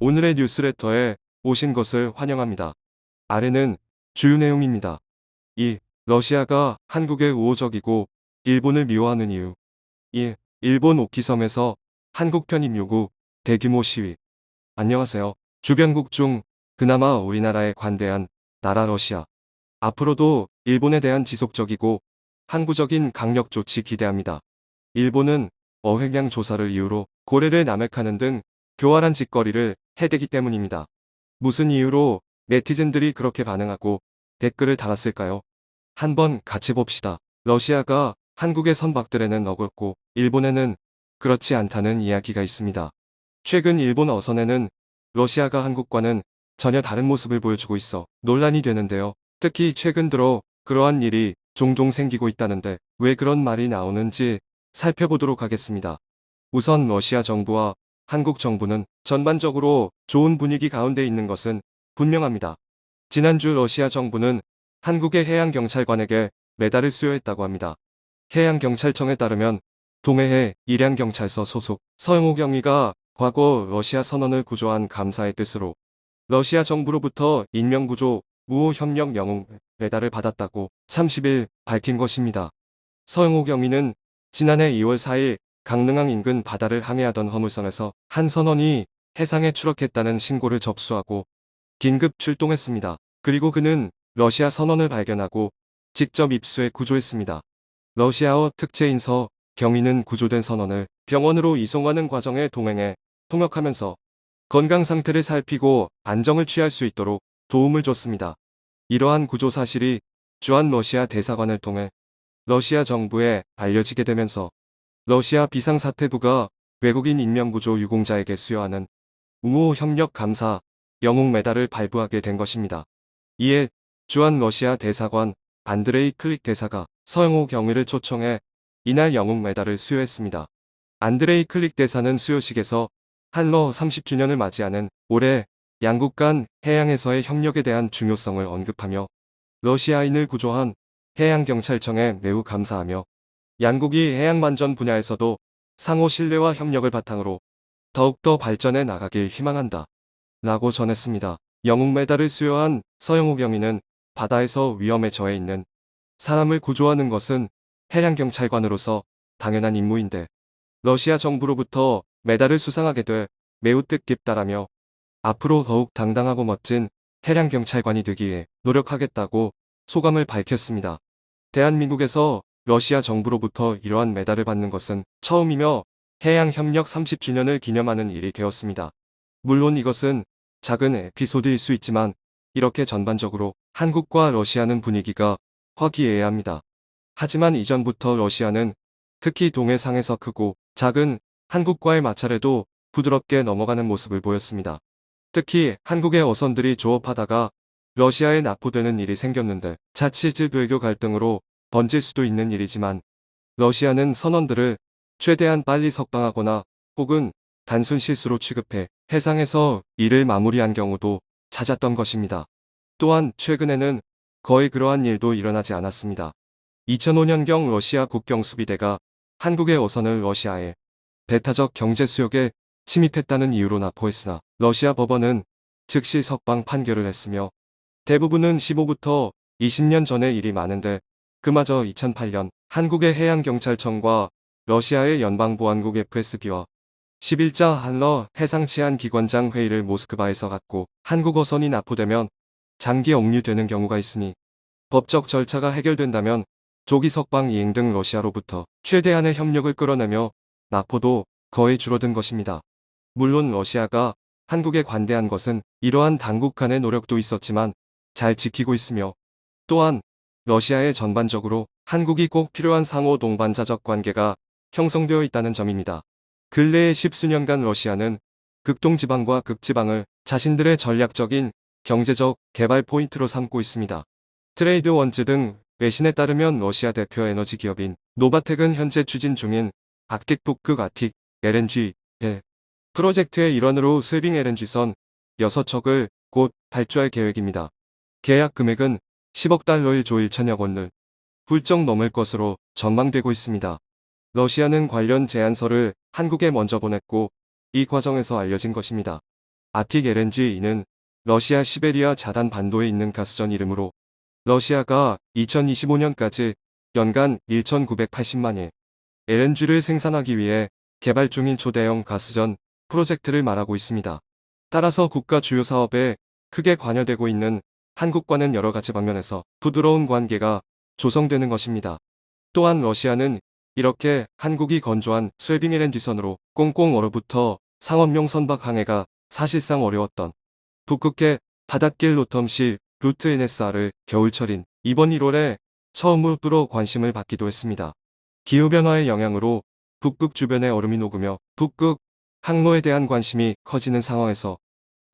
오늘의 뉴스레터에 오신 것을 환영합니다. 아래는 주요 내용입니다. 1. 러시아가 한국에 우호적이고 일본을 미워하는 이유. 1. 일본 오키섬에서 한국 편입 요구 대규모 시위. 안녕하세요. 주변국 중 그나마 우리나라에 관대한 나라 러시아. 앞으로도 일본에 대한 지속적이고 항구적인 강력 조치 기대합니다. 일본은 어획량 조사를 이유로 고래를 남획하는 등 교활한 짓거리를 해대기 때문입니다. 무슨 이유로 네티즌들이 그렇게 반응하고 댓글을 달았을까요? 한번 같이 봅시다. 러시아가 한국의 선박들에는 어긋고 일본에는 그렇지 않다는 이야기가 있습니다. 최근 일본 어선에는 러시아가 한국과는 전혀 다른 모습을 보여주고 있어 논란이 되는데요. 특히 최근 들어 그러한 일이 종종 생기고 있다는데 왜 그런 말이 나오는지 살펴보도록 하겠습니다. 우선 러시아 정부와 한국 정부는 전반적으로 좋은 분위기 가운데 있는 것은 분명합니다. 지난주 러시아 정부는 한국의 해양경찰관에게 메달을 수여했다고 합니다. 해양경찰청에 따르면 동해해 일양경찰서 소속 서영호 경위가 과거 러시아 선원을 구조한 감사의 뜻으로 러시아 정부로부터 인명구조 우호협력 영웅 메달을 받았다고 30일 밝힌 것입니다. 서영호 경위는 지난해 2월 4일 강릉항 인근 바다를 항해하던 화물선에서 한 선원이 해상에 추락했다는 신고를 접수하고 긴급 출동했습니다. 그리고 그는 러시아 선원을 발견하고 직접 입수해 구조했습니다. 러시아어 특채인서 경위는 구조된 선원을 병원으로 이송하는 과정에 동행해 통역하면서 건강 상태를 살피고 안정을 취할 수 있도록 도움을 줬습니다. 이러한 구조 사실이 주한 러시아 대사관을 통해 러시아 정부에 알려지게 되면서 러시아 비상사태부가 외국인 인명구조 유공자에게 수여하는 우호협력 감사 영웅 메달을 발부하게 된 것입니다. 이에 주한 러시아 대사관 안드레이 클릭 대사가 서영호 경위를 초청해 이날 영웅 메달을 수여했습니다. 안드레이 클릭 대사는 수여식에서 한러 30주년을 맞이하는 올해 양국 간 해양에서의 협력에 대한 중요성을 언급하며 러시아인을 구조한 해양경찰청에 매우 감사하며 양국이 해양만전 분야에서도 상호 신뢰와 협력을 바탕으로 더욱더 발전해 나가길 희망한다. 라고 전했습니다. 영웅 메달을 수여한 서영호 경위는 바다에서 위험에 처해 있는 사람을 구조하는 것은 해양경찰관으로서 당연한 임무인데 러시아 정부로부터 메달을 수상하게 돼 매우 뜻깊다라며 앞으로 더욱 당당하고 멋진 해양경찰관이 되기 위해 노력하겠다고 소감을 밝혔습니다. 대한민국에서 러시아 정부로부터 이러한 메달을 받는 것은 처음이며 해양협력 30주년을 기념하는 일이 되었습니다. 물론 이것은 작은 에피소드일 수 있지만 이렇게 전반적으로 한국과 러시아는 분위기가 화기애애합니다. 하지만 이전부터 러시아는 특히 동해상에서 크고 작은 한국과의 마찰에도 부드럽게 넘어가는 모습을 보였습니다. 특히 한국의 어선들이 조업하다가 러시아에 납포되는 일이 생겼는데 자칫 외교 갈등으로 번질 수도 있는 일이지만 러시아는 선원들을 최대한 빨리 석방하거나 혹은 단순 실수로 취급해 해상에서 일을 마무리한 경우도 잦았던 것입니다. 또한 최근에는 거의 그러한 일도 일어나지 않았습니다. 2005년경 러시아 국경수비대가 한국의 어선을 러시아의 배타적 경제 수역에 침입했다는 이유로 납포했으나 러시아 법원은 즉시 석방 판결을 했으며 대부분은 15부터 20년 전의 일이 많은데 그마저 2008년 한국의 해양경찰청과 러시아의 연방보안국 FSB와 11자 한러 해상치안기관장 회의를 모스크바에서 갖고 한국 어선이 납포되면 장기 억류되는 경우가 있으니 법적 절차가 해결된다면 조기 석방 이행 등 러시아로부터 최대한의 협력을 끌어내며 납포도 거의 줄어든 것입니다. 물론 러시아가 한국에 관대한 것은 이러한 당국 간의 노력도 있었지만 잘 지키고 있으며 또한 러시아에 전반적으로 한국이 꼭 필요한 상호 동반자적 관계가 형성되어 있다는 점입니다. 근래의 10수년간 러시아는 극동지방과 극지방을 자신들의 전략적인 경제적 개발 포인트로 삼고 있습니다. 트레이드 원즈 등 외신에 따르면 러시아 대표 에너지 기업인 노바텍은 현재 추진 중인 아틱북극 아틱 LNG 배 프로젝트의 일환으로 스빙 LNG선 6척을 곧 발주할 계획입니다. 계약 금액은 10억 달러일 조 1천억 원을 훌쩍 넘을 것으로 전망되고 있습니다. 러시아는 관련 제안서를 한국에 먼저 보냈고 이 과정에서 알려진 것입니다. 아틱 LNG는 러시아 시베리아 자단 반도에 있는 가스전 이름으로 러시아가 2025년까지 연간 1,980만 일 LNG를 생산하기 위해 개발 중인 초대형 가스전 프로젝트를 말하고 있습니다. 따라서 국가 주요 사업에 크게 관여되고 있는 한국과는 여러 가지 방면에서 부드러운 관계가 조성되는 것입니다. 또한 러시아는 이렇게 한국이 건조한 쇠빙 LNG선으로 꽁꽁 얼어붙어 상업용 선박 항해가 사실상 어려웠던 북극해 바닷길 로텀시 루트 NSR을 겨울철인 이번 1월에 처음으로 관심을 받기도 했습니다. 기후변화의 영향으로 북극 주변의 얼음이 녹으며 북극 항로에 대한 관심이 커지는 상황에서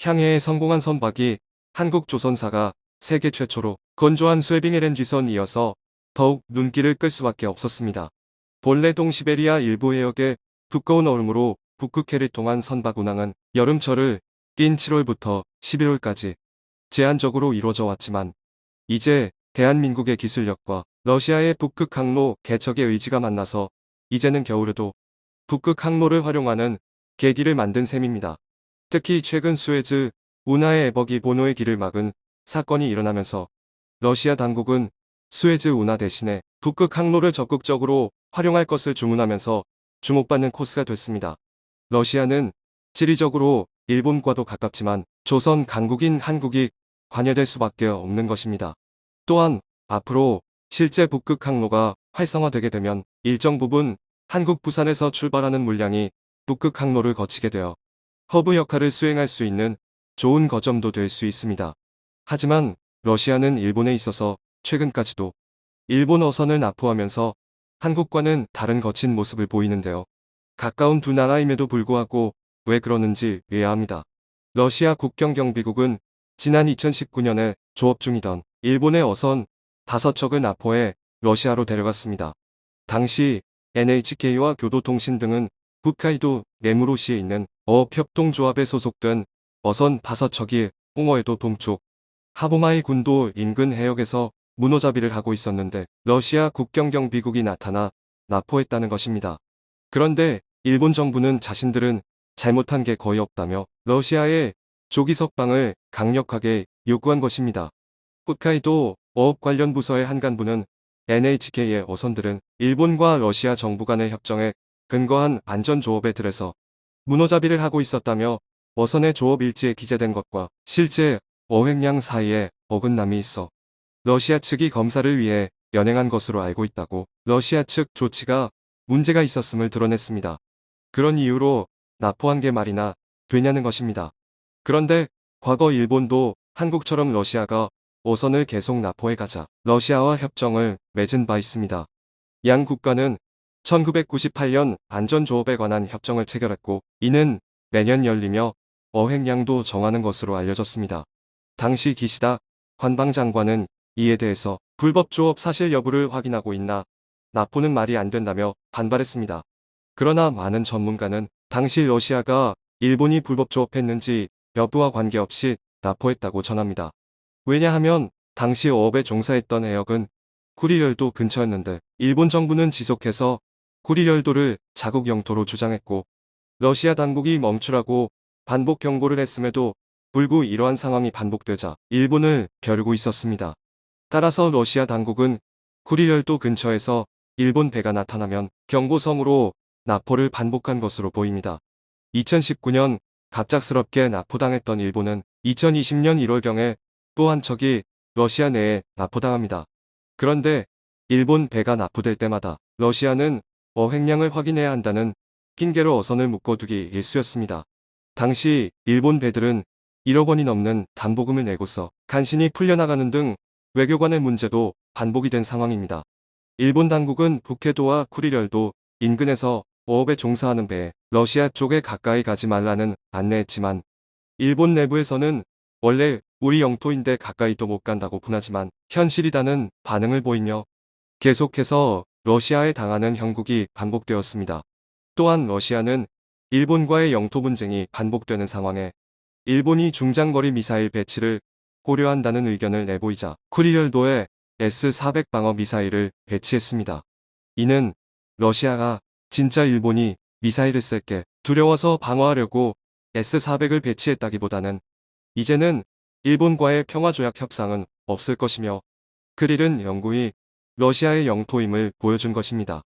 향해에 성공한 선박이 한국조선사가 세계 최초로 건조한 쇠빙 LNG선 이어서 더욱 눈길을 끌 수밖에 없었습니다. 본래 동시베리아 일부 해역의 두꺼운 얼음으로 북극해를 통한 선박 운항은 여름철을 낀 7월부터 11월까지 제한적으로 이루어져 왔지만 이제 대한민국의 기술력과 러시아의 북극 항로 개척의 의지가 만나서 이제는 겨울에도 북극 항로를 활용하는 계기를 만든 셈입니다. 특히 최근 수에즈 운하의 에버기 보노의 길을 막은 사건이 일어나면서 러시아 당국은 수에즈 운하 대신에 북극 항로를 적극적으로 활용할 것을 주문하면서 주목받는 코스가 됐습니다. 러시아는 지리적으로 일본과도 가깝지만 조선 강국인 한국이 관여될 수밖에 없는 것입니다. 또한 앞으로 실제 북극 항로가 활성화되게 되면 일정 부분 한국 부산에서 출발하는 물량이 북극 항로를 거치게 되어 허브 역할을 수행할 수 있는 좋은 거점도 될 수 있습니다. 하지만 러시아는 일본에 있어서 최근까지도 일본 어선을 납포하면서 한국과는 다른 거친 모습을 보이는데요. 가까운 두 나라임에도 불구하고 왜 그러는지 이해합니다. 러시아 국경경비국은 지난 2019년에 조업 중이던 일본의 어선 5척을 납포해 러시아로 데려갔습니다. 당시 NHK와 교도통신 등은 홋카이도 네무로시에 있는 어업협동조합에 소속된 어선 5척이 홍어에도 동쪽 하보마이 군도 인근 해역에서 문호잡이를 하고 있었는데 러시아 국경경비국이 나타나 납포했다는 것입니다. 그런데 일본 정부는 자신들은 잘못한 게 거의 없다며 러시아의 조기 석방을 강력하게 요구한 것입니다. 홋카이도 어업 관련 부서의 한 간부는 NHK의 어선들은 일본과 러시아 정부 간의 협정에 근거한 안전조업에 들에서 문호잡이를 하고 있었다며 어선의 조업 일지에 기재된 것과 실제 어획량 사이에 어긋남이 있어 러시아 측이 검사를 위해 연행한 것으로 알고 있다고 러시아 측 조치가 문제가 있었음을 드러냈습니다. 그런 이유로 납포한 게 말이나 되냐는 것입니다. 그런데 과거 일본도 한국처럼 러시아가 어선을 계속 납포해가자 러시아와 협정을 맺은 바 있습니다. 양 국가는 1998년 안전조업에 관한 협정을 체결했고 이는 매년 열리며 어획량도 정하는 것으로 알려졌습니다. 당시 기시다 관방장관은 이에 대해서 불법 조업 사실 여부를 확인하고 있나 납포는 말이 안 된다며 반발했습니다. 그러나 많은 전문가는 당시 러시아가 일본이 불법 조업했는지 여부와 관계없이 납포했다고 전합니다. 왜냐하면 당시 어업에 종사했던 해역은 쿠릴열도 근처였는데 일본 정부는 지속해서 쿠릴열도를 자국 영토로 주장했고 러시아 당국이 멈추라고 반복 경고를 했음에도 불구 이러한 상황이 반복되자 일본을 벼르고 있었습니다. 따라서 러시아 당국은 쿠릴열도 근처에서 일본 배가 나타나면 경고성으로 납포를 반복한 것으로 보입니다. 2019년 갑작스럽게 납포당했던 일본은 2020년 1월경에 또 한 척이 러시아 내에 납포당합니다. 그런데 일본 배가 납포될 때마다 러시아는 어획량을 확인해야 한다는 핑계로 어선을 묶어두기 일쑤였습니다. 당시 일본 배들은 1억 원이 넘는 담보금을 내고서 간신히 풀려나가는 등 외교관의 문제도 반복이 된 상황입니다. 일본 당국은 북해도와 쿠릴열도 인근에서 어업에 종사하는 배에 러시아 쪽에 가까이 가지 말라는 안내했지만 일본 내부에서는 원래 우리 영토인데 가까이도 못 간다고 분하지만 현실이다는 반응을 보이며 계속해서 러시아에 당하는 형국이 반복되었습니다. 또한 러시아는 일본과의 영토 분쟁이 반복되는 상황에 일본이 중장거리 미사일 배치를 고려한다는 의견을 내보이자 쿠릴열도에 S-400 방어 미사일을 배치했습니다. 이는 러시아가 진짜 일본이 미사일을 쓸 게 두려워서 방어하려고 S-400을 배치했다기보다는 이제는 일본과의 평화조약 협상은 없을 것이며 그릴은 영구히 러시아의 영토임을 보여준 것입니다.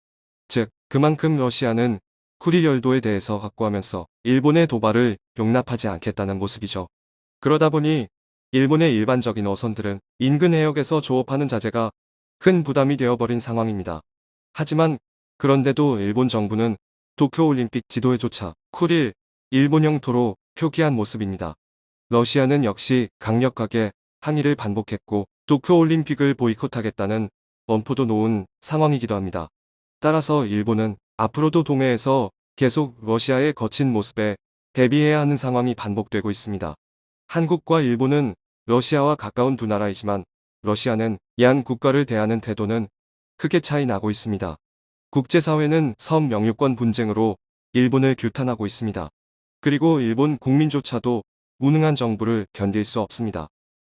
즉, 그만큼 러시아는 쿠릴 열도에 대해서 확고하면서 일본의 도발을 용납하지 않겠다는 모습이죠. 그러다 보니 일본의 일반적인 어선들은 인근 해역에서 조업하는 자재가 큰 부담이 되어버린 상황입니다. 하지만 그런데도 일본 정부는 도쿄올림픽 지도에조차 쿠릴 일본 영토로 표기한 모습입니다. 러시아는 역시 강력하게 항의를 반복했고 도쿄올림픽을 보이콧하겠다는 엄포도 놓은 상황이기도 합니다. 따라서 일본은 앞으로도 동해에서 계속 러시아의 거친 모습에 대비해야 하는 상황이 반복되고 있습니다. 한국과 일본은 러시아와 가까운 두 나라이지만 러시아는 양 국가를 대하는 태도는 크게 차이 나고 있습니다. 국제사회는 섬 영유권 분쟁으로 일본을 규탄하고 있습니다. 그리고 일본 국민조차도 무능한 정부를 견딜 수 없습니다.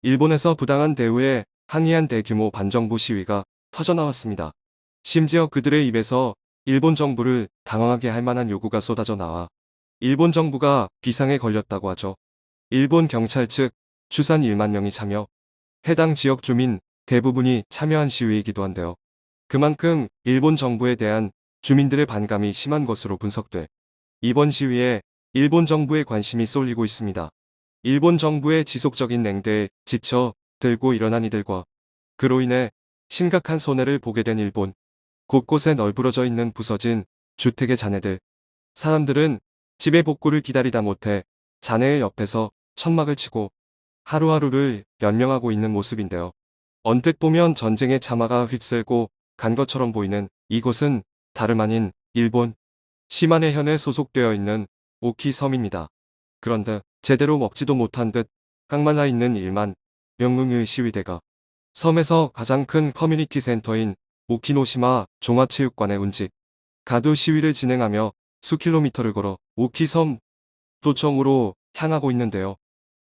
일본에서 부당한 대우에 항의한 대규모 반정부 시위가 터져나왔습니다. 심지어 그들의 입에서 일본 정부를 당황하게 할 만한 요구가 쏟아져 나와 일본 정부가 비상에 걸렸다고 하죠. 일본 경찰 측 추산 1만 명이 참여, 해당 지역 주민 대부분이 참여한 시위이기도 한데요. 그만큼 일본 정부에 대한 주민들의 반감이 심한 것으로 분석돼 이번 시위에 일본 정부의 관심이 쏠리고 있습니다. 일본 정부의 지속적인 냉대에 지쳐 들고 일어난 이들과 그로 인해 심각한 손해를 보게 된 일본. 곳곳에 널브러져 있는 부서진 주택의 잔해들. 사람들은 집의 복구를 기다리다 못해 잔해의 옆에서 천막을 치고 하루하루를 연명하고 있는 모습인데요. 언뜻 보면 전쟁의 참화가 휩쓸고 간 것처럼 보이는 이곳은 다름 아닌 일본 시마네현에 소속되어 있는 오키 섬입니다. 그런데 제대로 먹지도 못한 듯 깡말라 있는 1만 명의 시위대가 섬에서 가장 큰 커뮤니티 센터인 오키노시마 종합체육관에 운집 가두 시위를 진행하며 수킬로미터를 걸어 오키섬 도청으로 향하고 있는데요.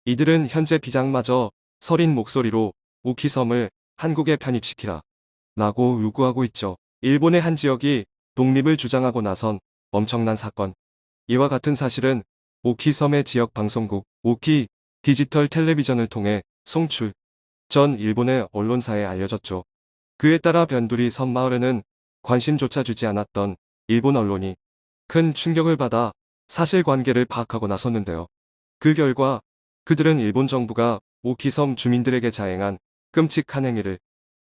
이들은 현재 비장마저 서린 목소리로 오키섬을 한국에 편입시키라 라고 요구하고 있죠. 일본의 한 지역이 독립을 주장하고 나선 엄청난 사건. 이와 같은 사실은 오키섬의 지역 방송국 오키 디지털 텔레비전을 통해 송출 전 일본의 언론사에 알려졌죠. 그에 따라 변두리 섬마을에는 관심조차 주지 않았던 일본 언론이 큰 충격을 받아 사실관계를 파악하고 나섰는데요. 그 결과 그들은 일본 정부가 오키섬 주민들에게 자행한 끔찍한 행위를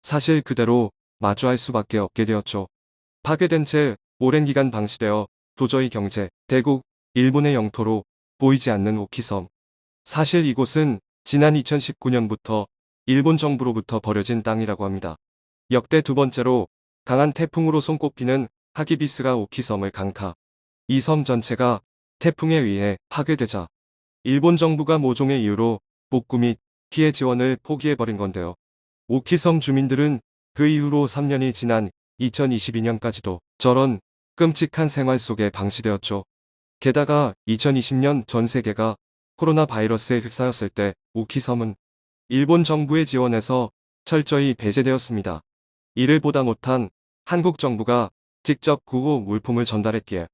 사실 그대로 마주할 수밖에 없게 되었죠. 파괴된 채 오랜 기간 방치되어 도저히 경제, 대국, 일본의 영토로 보이지 않는 오키섬. 사실 이곳은 지난 2019년부터 일본 정부로부터 버려진 땅이라고 합니다. 역대 두 번째로 강한 태풍으로 손꼽히는 하기비스가 오키섬을 강타. 이 섬 전체가 태풍에 의해 파괴되자 일본 정부가 모종의 이유로 복구 및 피해 지원을 포기해버린 건데요. 오키섬 주민들은 그 이후로 3년이 지난 2022년까지도 저런 끔찍한 생활 속에 방치되었죠. 게다가 2020년 전 세계가 코로나 바이러스에 휩싸였을 때 오키섬은 일본 정부의 지원에서 철저히 배제되었습니다. 이를 보다 못한 한국 정부가 직접 구호 물품을 전달했기에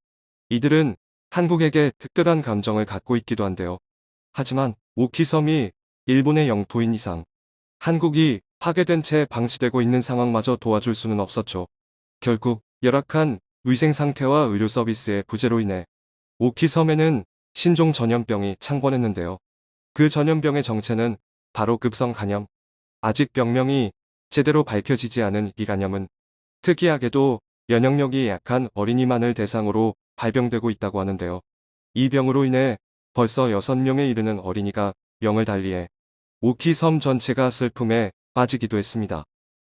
이들은 한국에게 특별한 감정을 갖고 있기도 한데요. 하지만 오키섬이 일본의 영토인 이상 한국이 파괴된 채 방치되고 있는 상황마저 도와줄 수는 없었죠. 결국 열악한 위생 상태와 의료 서비스의 부재로 인해 오키섬에는 신종 전염병이 창궐했는데요. 그 전염병의 정체는 바로 급성 간염. 아직 병명이 제대로 밝혀지지 않은 이 간염은 특이하게도 면역력이 약한 어린이만을 대상으로 발병되고 있다고 하는데요. 이 병으로 인해 벌써 6명에 이르는 어린이가 명을 달리해 오키섬 전체가 슬픔에 빠지기도 했습니다.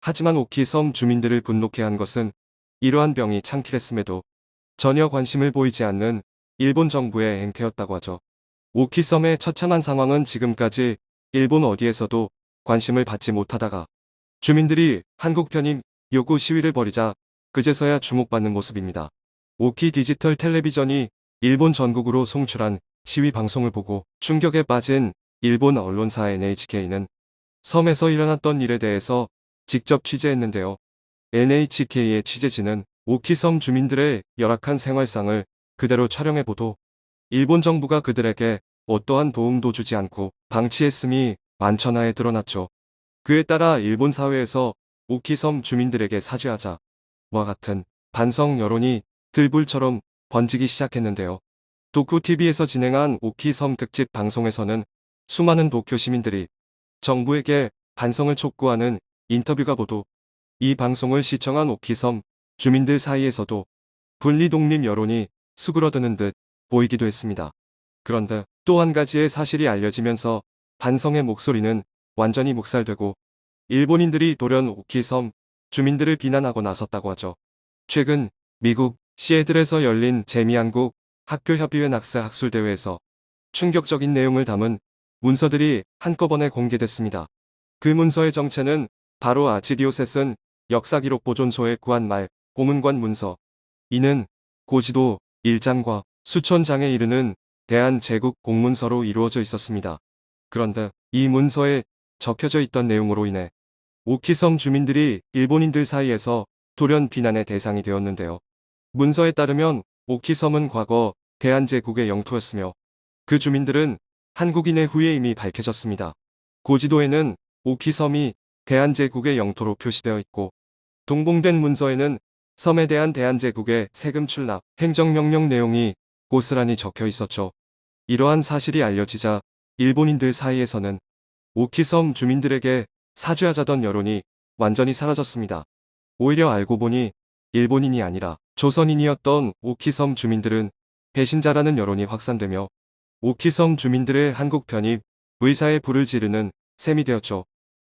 하지만 오키섬 주민들을 분노케 한 것은 이러한 병이 창궐했음에도 전혀 관심을 보이지 않는 일본 정부의 행태였다고 하죠. 오키섬의 처참한 상황은 지금까지 일본 어디에서도 관심을 받지 못하다가 주민들이 한국 편입 요구 시위를 벌이자 그제서야 주목받는 모습입니다. 오키 디지털 텔레비전이 일본 전국으로 송출한 시위 방송을 보고 충격에 빠진 일본 언론사 NHK는 섬에서 일어났던 일에 대해서 직접 취재했는데요. NHK의 취재진은 오키섬 주민들의 열악한 생활상을 그대로 촬영해 보도 일본 정부가 그들에게 어떠한 도움도 주지 않고 방치했음이 만천하에 드러났죠. 그에 따라 일본 사회에서 오키섬 주민들에게 사죄하자와 같은 반성 여론이 들불처럼 번지기 시작했는데요. 도쿄TV에서 진행한 오키섬 특집 방송에서는 수많은 도쿄 시민들이 정부에게 반성을 촉구하는 인터뷰가 보도, 이 방송을 시청한 오키섬 주민들 사이에서도 분리독립 여론이 수그러드는 듯 보이기도 했습니다. 그런데 또 한 가지의 사실이 알려지면서 반성의 목소리는 완전히 묵살되고 일본인들이 돌연 오키섬 주민들을 비난하고 나섰다고 하죠. 최근 미국 시애틀에서 열린 재미한국 학교협의회 낙사 학술대회에서 충격적인 내용을 담은 문서들이 한꺼번에 공개됐습니다. 그 문서의 정체는 바로 아치디오셋은 역사기록 보존소에 구한 말 고문관 문서. 이는 고지도 1장과 수천 장에 이르는 대한제국 공문서로 이루어져 있었습니다. 그런데 이 문서에 적혀져 있던 내용으로 인해 오키섬 주민들이 일본인들 사이에서 돌연 비난의 대상이 되었는데요. 문서에 따르면 오키섬은 과거 대한제국의 영토였으며 그 주민들은 한국인의 후에 이미 밝혀졌습니다. 고지도에는 오키섬이 대한제국의 영토로 표시되어 있고 동봉된 문서에는 섬에 대한 대한제국의 세금 출납, 행정명령 내용이 고스란히 적혀 있었죠. 이러한 사실이 알려지자 일본인들 사이에서는 오키섬 주민들에게 사죄하자던 여론이 완전히 사라졌습니다. 오히려 알고 보니 일본인이 아니라 조선인이었던 오키섬 주민들은 배신자라는 여론이 확산되며 오키섬 주민들의 한국 편입 의사에 불을 지르는 셈이 되었죠.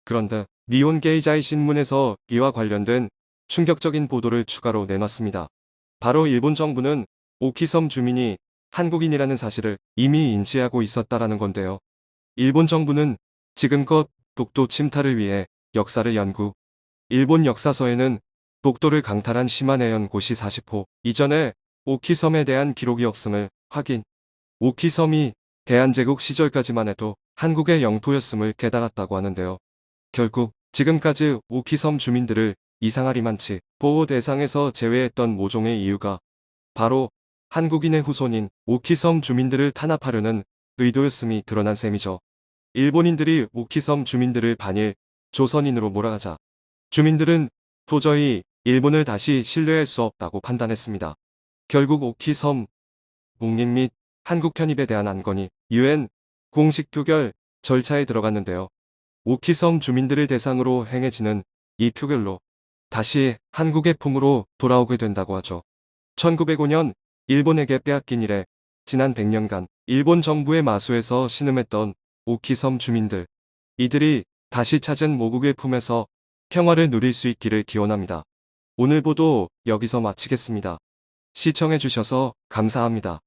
그런데 니혼 게이자이 신문에서 이와 관련된 충격적인 보도를 추가로 내놨습니다. 바로 일본 정부는 오키섬 주민이 한국인이라는 사실을 이미 인지하고 있었다라는 건데요. 일본 정부는 지금껏 독도 침탈을 위해 역사를 연구, 일본 역사서에는 독도를 강탈한 시마네현 고시 40호 이전에 오키섬에 대한 기록이 없음을 확인, 오키섬이 대한제국 시절까지만 해도 한국의 영토였음을 깨달았다고 하는데요. 결국 지금까지 오키섬 주민들을 이상하리만치 보호 대상에서 제외했던 모종의 이유가 바로 한국인의 후손인 오키섬 주민들을 탄압하려는 의도였음이 드러난 셈이죠. 일본인들이 오키섬 주민들을 반일 조선인으로 몰아가자 주민들은 도저히 일본을 다시 신뢰할 수 없다고 판단했습니다. 결국 오키섬 독립 및 한국 편입에 대한 안건이 UN 공식 표결 절차에 들어갔는데요. 오키섬 주민들을 대상으로 행해지는 이 표결로 다시 한국의 품으로 돌아오게 된다고 하죠. 1905년 일본에게 빼앗긴 이래 지난 100년간 일본 정부의 마수에서 신음했던 오키섬 주민들, 이들이 다시 찾은 모국의 품에서 평화를 누릴 수 있기를 기원합니다. 오늘 보도 여기서 마치겠습니다. 시청해주셔서 감사합니다.